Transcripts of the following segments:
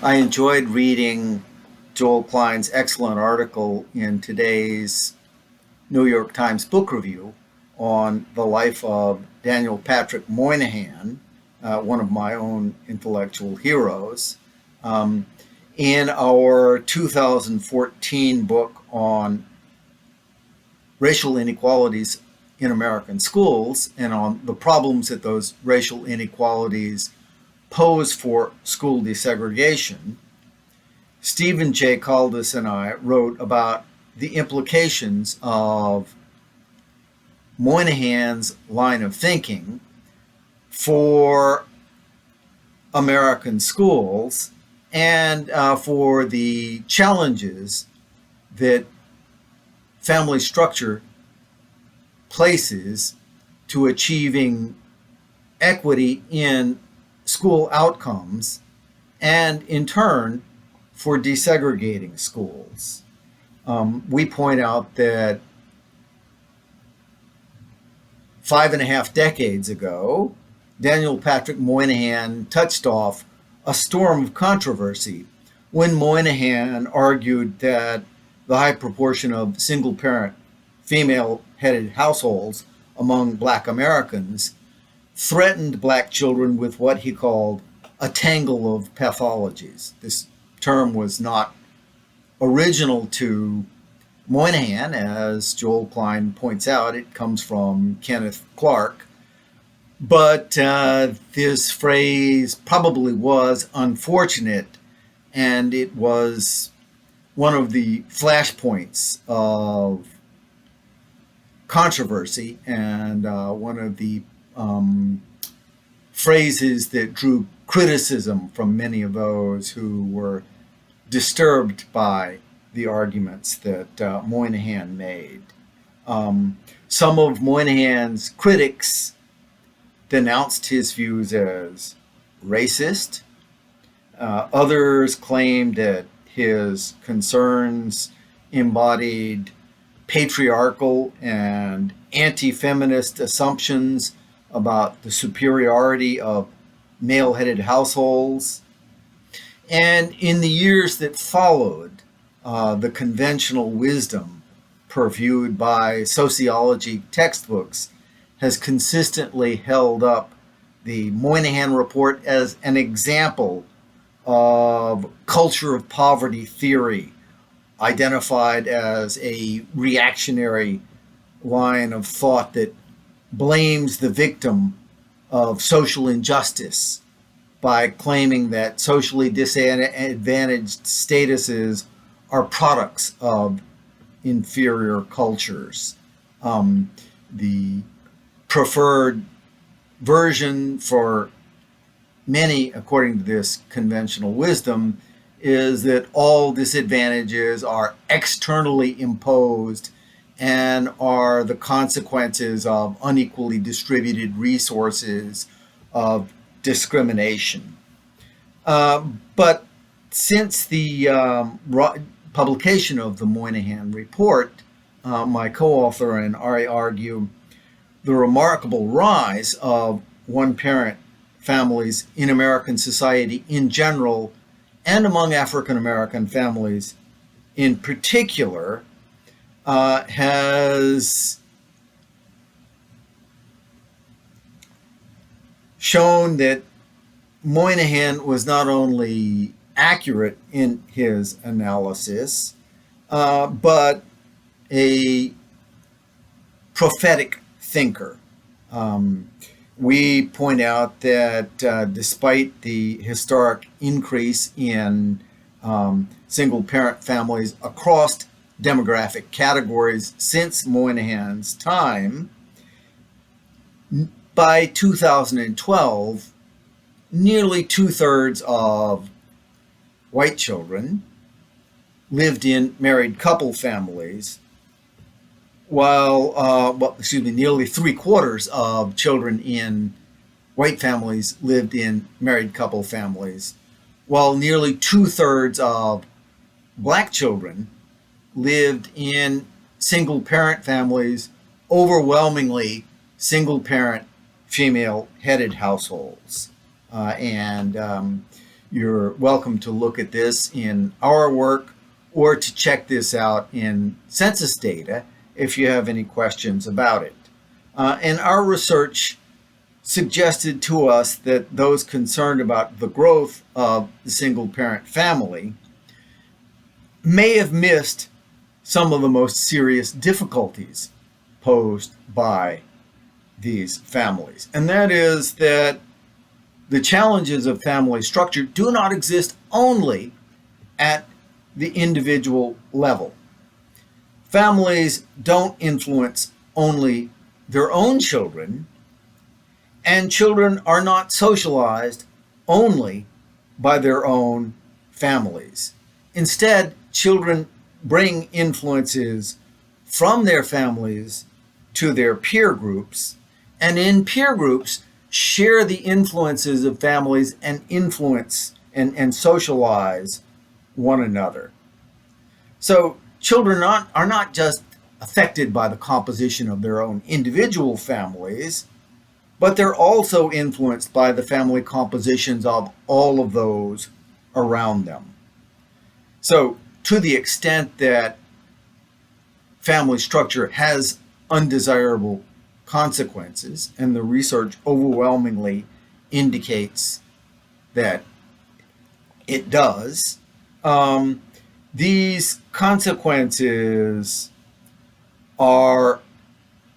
I enjoyed reading Joel Klein's excellent article in today's New York Times Book Review on the life of Daniel Patrick Moynihan, one of my own intellectual heroes. Um, in our 2014 book on racial inequalities in American schools and on the problems that those racial inequalities pose for school desegregation, Stephen J. Caldas and I wrote about the implications of Moynihan's line of thinking for American schools and for the challenges that family structure places to achieving equity in school outcomes and, in turn, for desegregating schools. We point out that 5.5 decades ago, Daniel Patrick Moynihan touched off a storm of controversy when Moynihan argued that the high proportion of single-parent, female-headed households among Black Americans threatened Black children with what he called a tangle of pathologies. This term was not original to Moynihan, as Joel Klein points out. It comes from Kenneth Clark. But this phrase probably was unfortunate, and it was one of the flashpoints of controversy and one of the phrases that drew criticism from many of those who were disturbed by the arguments that Moynihan made. Some of Moynihan's critics denounced his views as racist. Others claimed that his concerns embodied patriarchal and anti-feminist assumptions about the superiority of male-headed households. And in the years that followed, the conventional wisdom purveyed by sociology textbooks has consistently held up the Moynihan Report as an example of culture of poverty theory, identified as a reactionary line of thought that blames the victim of social injustice by claiming that socially disadvantaged statuses are products of inferior cultures. The preferred version for many, according to this conventional wisdom, is that all disadvantages are externally imposed and are the consequences of unequally distributed resources of discrimination. But since the publication of the Moynihan Report, my co-author and I argue the remarkable rise of one-parent families in American society in general and among African American families in particular has shown that Moynihan was not only accurate in his analysis, but a prophetic thinker. We point out that despite the historic increase in single-parent families across demographic categories since Moynihan's time, by 2012, nearly two-thirds of white children lived in married couple families, while nearly three-quarters of children in white families lived in married couple families, while nearly two-thirds of Black children lived in single-parent families, overwhelmingly single-parent female-headed households. You're welcome to look at this in our work or to check this out in census data if you have any questions about it. And our research suggested to us that those concerned about the growth of the single-parent family may have missed some of the most serious difficulties posed by these families. And that is that the challenges of family structure do not exist only at the individual level. Families don't influence only their own children, and children are not socialized only by their own families. Instead, children bring influences from their families to their peer groups, and in peer groups share the influences of families and influence and socialize one another. So children are not just affected by the composition of their own individual families, but they're also influenced by the family compositions of all of those around them. So to the extent that family structure has undesirable consequences, and the research overwhelmingly indicates that it does, these consequences are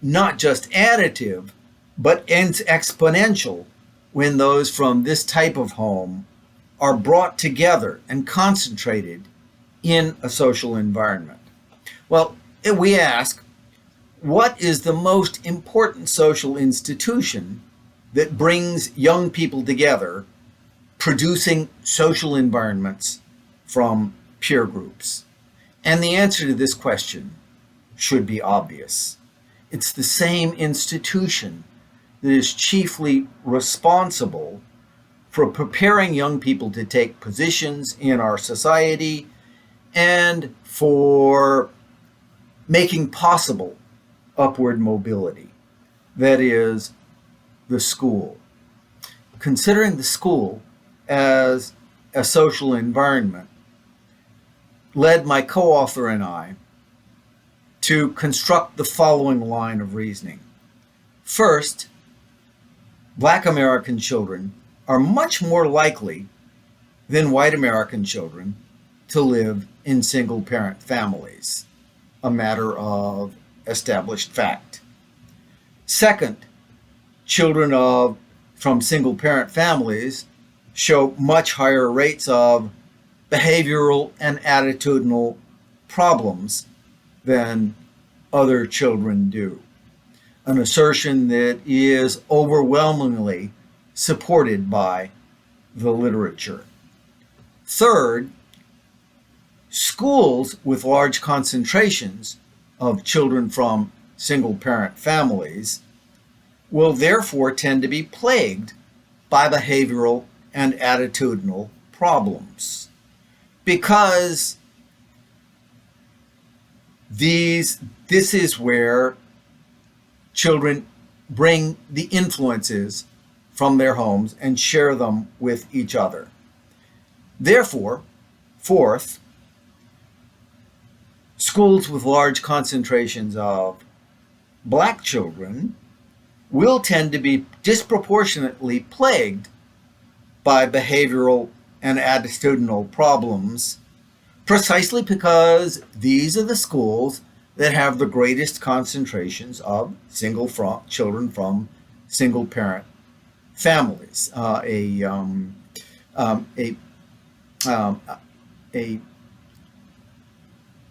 not just additive, but exponential when those from this type of home are brought together and concentrated in a social environment. Well, we ask, what is the most important social institution that brings young people together, producing social environments from peer groups? And the answer to this question should be obvious. It's the same institution that is chiefly responsible for preparing young people to take positions in our society and for making possible upward mobility. That is, the school. Considering the school as a social environment led my co-author and I to construct the following line of reasoning. First, Black American children are much more likely than white American children to live in single-parent families, a matter of established fact. Second, children from single-parent families show much higher rates of behavioral and attitudinal problems than other children do, an assertion that is overwhelmingly supported by the literature. Third, schools with large concentrations of children from single-parent families will therefore tend to be plagued by behavioral and attitudinal problems, because this is where children bring the influences from their homes and share them with each other. Therefore, fourth, schools with large concentrations of Black children will tend to be disproportionately plagued by behavioral and attitudinal problems, precisely because these are the schools that have the greatest concentrations of children from single-parent families.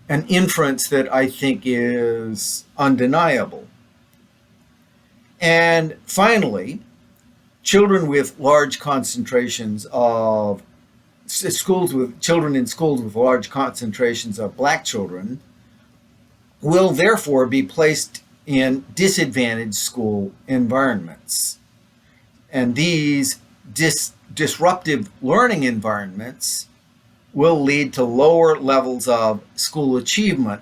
An inference that I think is undeniable. And finally, children with large concentrations of children in schools with large concentrations of Black children will therefore be placed in disadvantaged school environments. And these disruptive learning environments will lead to lower levels of school achievement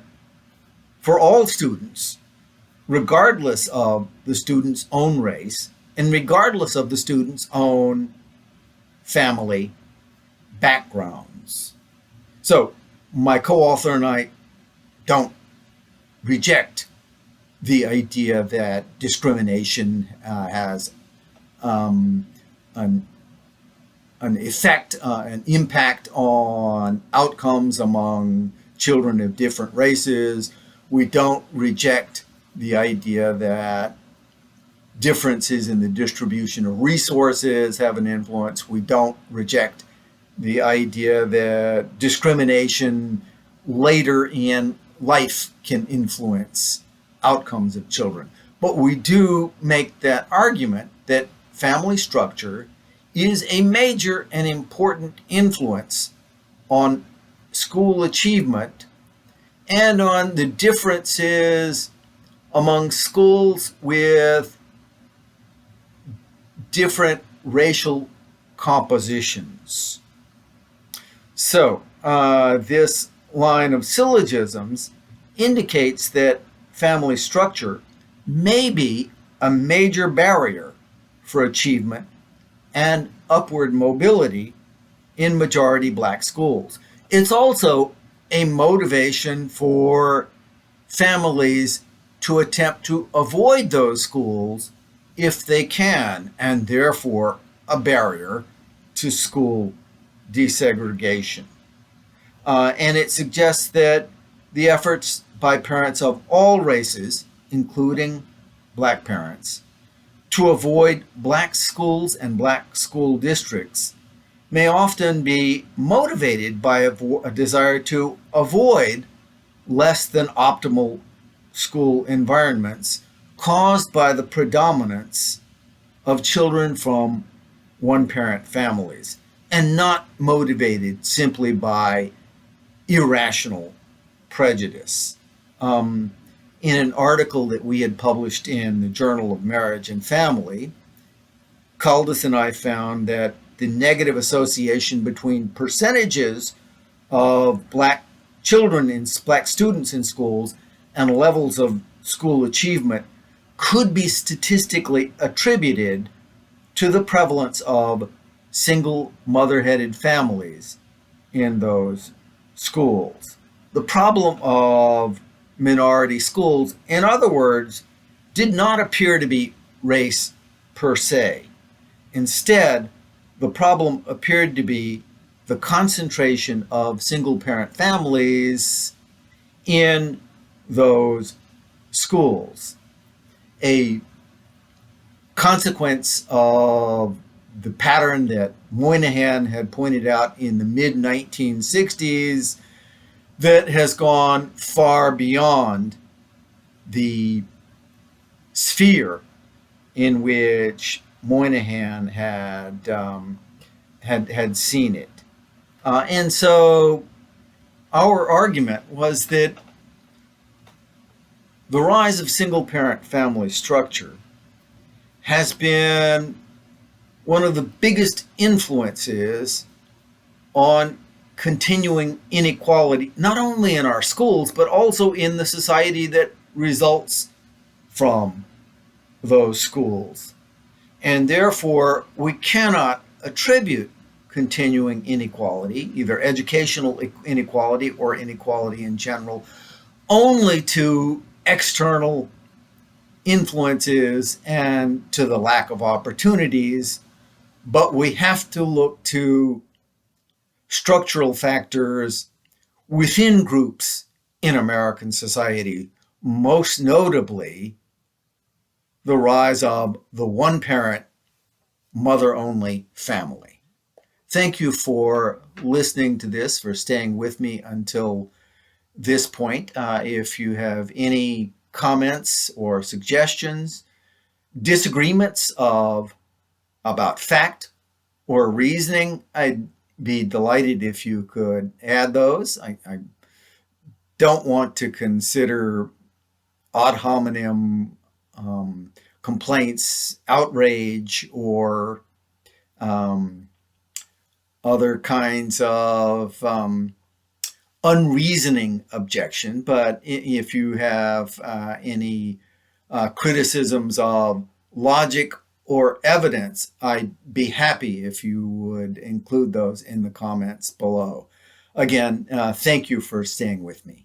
for all students, regardless of the student's own race and regardless of the student's own family backgrounds. So, my co author and I don't reject the idea that discrimination has um, an, an effect, an impact on outcomes among children of different races. We don't reject the idea that differences in the distribution of resources have an influence. We don't reject the idea that discrimination later in life can influence outcomes of children. But we do make that argument that family structure is a major and important influence on school achievement and on the differences among schools with different racial compositions. So, this line of syllogisms indicates that family structure may be a major barrier for achievement and upward mobility in majority black schools. It's also a motivation for families to attempt to avoid those schools if they can, and therefore a barrier to school desegregation. And it suggests that the efforts by parents of all races, including black parents, to avoid black schools and black school districts may often be motivated by a desire to avoid less than optimal school environments caused by the predominance of children from one-parent families, and not motivated simply by irrational prejudice. In an article that we had published in the Journal of Marriage and Family, Caldas and I found that the negative association between percentages of black children and black students in schools and levels of school achievement could be statistically attributed to the prevalence of single mother-headed families in those schools. The problem of minority schools, in other words, did not appear to be race per se. Instead, the problem appeared to be the concentration of single-parent families in those schools. A consequence of the pattern that Moynihan had pointed out in the mid-1960s that has gone far beyond the sphere in which Moynihan had seen it. And so our argument was that the rise of single-parent family structure has been one of the biggest influences on continuing inequality, not only in our schools, but also in the society that results from those schools. And therefore, we cannot attribute continuing inequality, either educational inequality or inequality in general, only to external influences and to the lack of opportunities, but we have to look to structural factors within groups in American society, most notably the rise of the one-parent, mother-only family. Thank you for listening to this, for staying with me until this point. If you have any comments or suggestions, disagreements about fact or reasoning, I'd be delighted if you could add those. I don't want to consider ad hominem complaints outrage or other kinds of unreasoning objection, but if you have any criticisms of logic or evidence, I'd be happy if you would include those in the comments below. Again, thank you for staying with me.